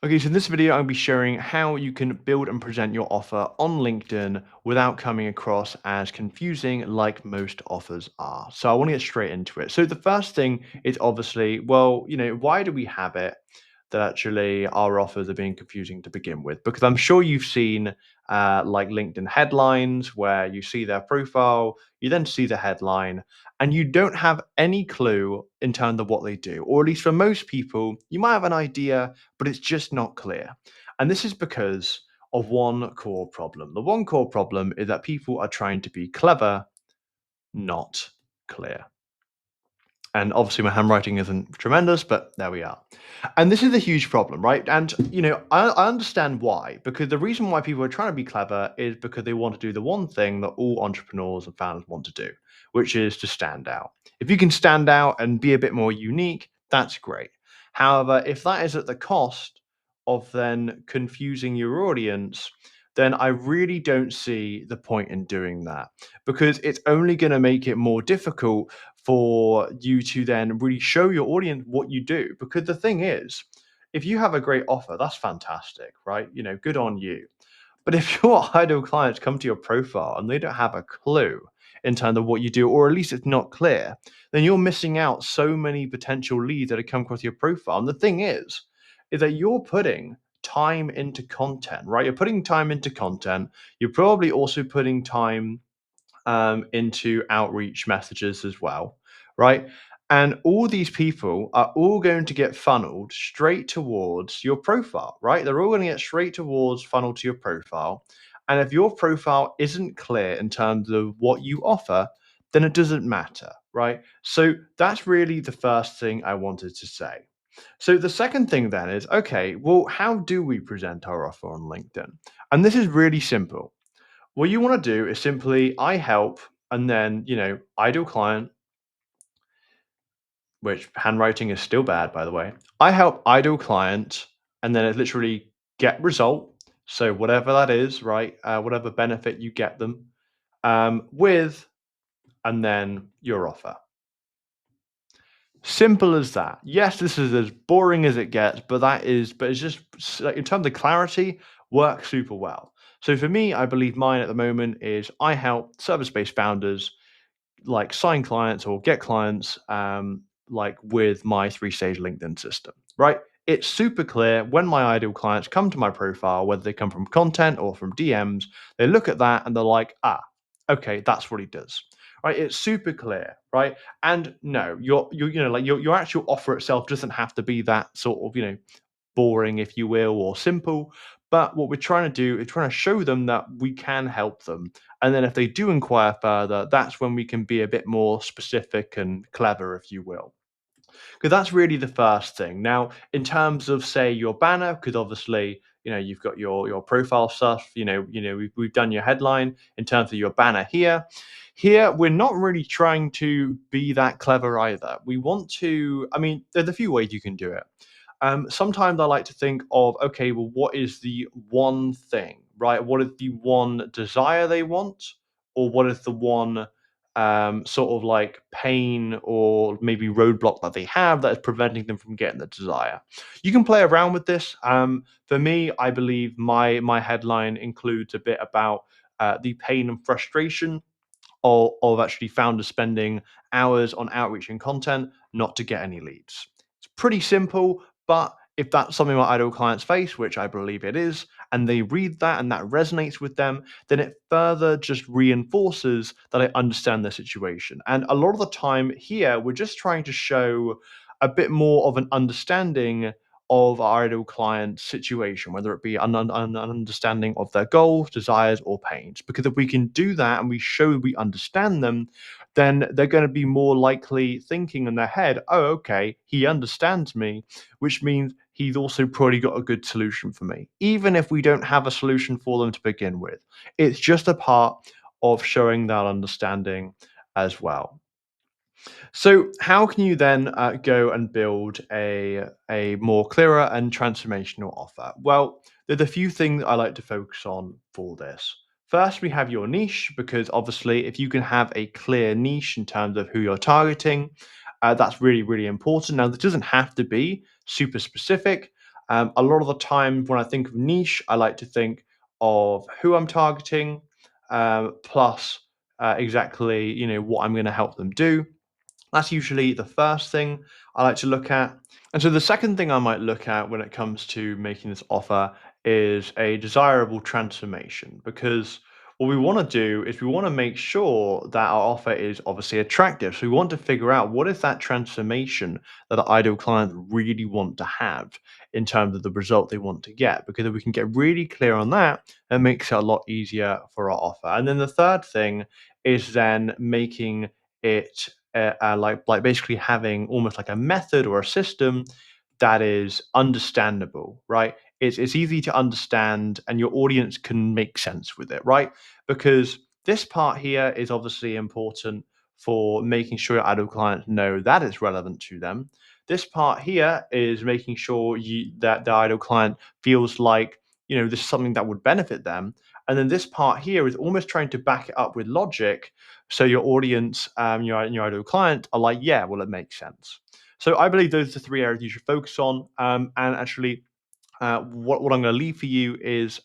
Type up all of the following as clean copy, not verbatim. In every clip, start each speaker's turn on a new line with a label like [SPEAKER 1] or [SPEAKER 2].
[SPEAKER 1] Okay, so in this video, I'll be sharing how you can build and present your offer on LinkedIn without coming across as confusing like most offers are. So I want to get straight into it. So the first thing is obviously, well, why do we have it that actually our offers are being confusing to begin with? Because I'm sure you've seen like LinkedIn headlines where you see their profile, you then see the headline, and you don't have any clue in terms of what they do. Or at least for most people, you might have an idea, but it's just not clear. And this is because of one core problem. The one core problem is that people are trying to be clever, not clear. And obviously, my handwriting isn't tremendous, but there we are. And this is a huge problem, right? And, I understand why, because the reason why people are trying to be clever is because they want to do the one thing that all entrepreneurs and founders want to do, which is to stand out. If you can stand out and be a bit more unique, that's great. However, if that is at the cost of then confusing your audience, then I really don't see the point in doing that because it's only going to make it more difficult for you to then really show your audience what you do. Because the thing is, if you have a great offer, that's fantastic, right? Good on you. But if your ideal clients come to your profile and they don't have a clue in terms of what you do, or at least it's not clear, then you're missing out so many potential leads that have come across your profile. And the thing is that you're putting time into content, right? You're putting time into content. You're probably also putting time into outreach messages as well, right? And all these people are all going to get funneled straight towards your profile, right? They're all going to get straight towards funneled to your profile. And if your profile isn't clear in terms of what you offer, then it doesn't matter, right? So that's really the first thing I wanted to say. So the second thing then is okay, well, how do we present our offer on LinkedIn? And this is really simple. What you want to do is simply I help and then, ideal client, which handwriting is still bad, by the way. I help ideal client and then it literally get result. So whatever that is, right? Whatever benefit you get them with, and then your offer. Simple as that. Yes, this is as boring as it gets, but it's just like, in terms of clarity, works super well. So for me, I believe mine at the moment is I help service-based founders like sign clients or get clients like with my three-stage LinkedIn system, right? It's super clear when my ideal clients come to my profile, whether they come from content or from DMs, they look at that and they're like, okay, that's what he does. Right? It's super clear, right? And no, your actual offer itself doesn't have to be that sort of, boring, if you will, or simple. But what we're trying to do is trying to show them that we can help them. And then if they do inquire further, that's when we can be a bit more specific and clever, if you will. Because that's really the first thing. Now, in terms of say your banner, because obviously, you've got your profile stuff, we've done your headline in terms of your banner here. Here, we're not really trying to be that clever either. We want to, I mean, there's a few ways you can do it. Sometimes I like to think of, okay, well, what is the one thing, right? What is the one desire they want? Or what is the one sort of like pain or maybe roadblock that they have that is preventing them from getting the desire? You can play around with this. For me, I believe my headline includes a bit about the pain and frustration of actually founders spending hours on outreach and content not to get any leads. It's pretty simple, but if that's something my ideal clients face, which I believe it is, and they read that and that resonates with them, then it further just reinforces that I understand their situation. And a lot of the time here, we're just trying to show a bit more of an understanding of our ideal client's situation, whether it be an understanding of their goals, desires, or pains. Because if we can do that and we show we understand them, then they're going to be more likely thinking in their head, oh, okay, he understands me, which means he's also probably got a good solution for me, even if we don't have a solution for them to begin with. It's just a part of showing that understanding as well. So, how can you then go and build a more clearer and transformational offer? Well, there's a few things I like to focus on for this. First, we have your niche, because obviously, if you can have a clear niche in terms of who you're targeting, that's really, really important. Now, this doesn't have to be super specific. A lot of the time when I think of niche, I like to think of who I'm targeting, plus exactly what I'm going to help them do. That's usually the first thing I like to look at. And so the second thing I might look at when it comes to making this offer is a desirable transformation, because what we want to do is we want to make sure that our offer is obviously attractive. So we want to figure out what is that transformation that our ideal client really want to have in terms of the result they want to get. Because if we can get really clear on that, it makes it a lot easier for our offer. And then the third thing is then making it like basically having almost like a method or a system that is understandable, right? It's easy to understand, and your audience can make sense with it, right? Because this part here is obviously important for making sure your ideal clients know that it's relevant to them. This part here is making sure that the ideal client feels like this is something that would benefit them. And then this part here is almost trying to back it up with logic, so your audience, your ideal client are like, yeah, well, it makes sense. So I believe those are the three areas you should focus on. And actually, what I'm going to leave for you is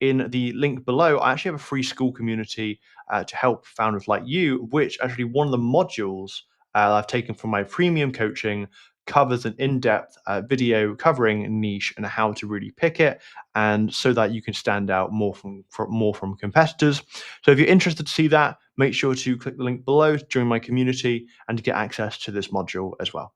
[SPEAKER 1] in the link below, I actually have a free school community to help founders like you, which actually one of the modules I've taken from my premium coaching covers an in-depth video covering niche and how to really pick it, and so that you can stand out more from competitors. So if you're interested to see that, make sure to click the link below to join my community and to get access to this module as well.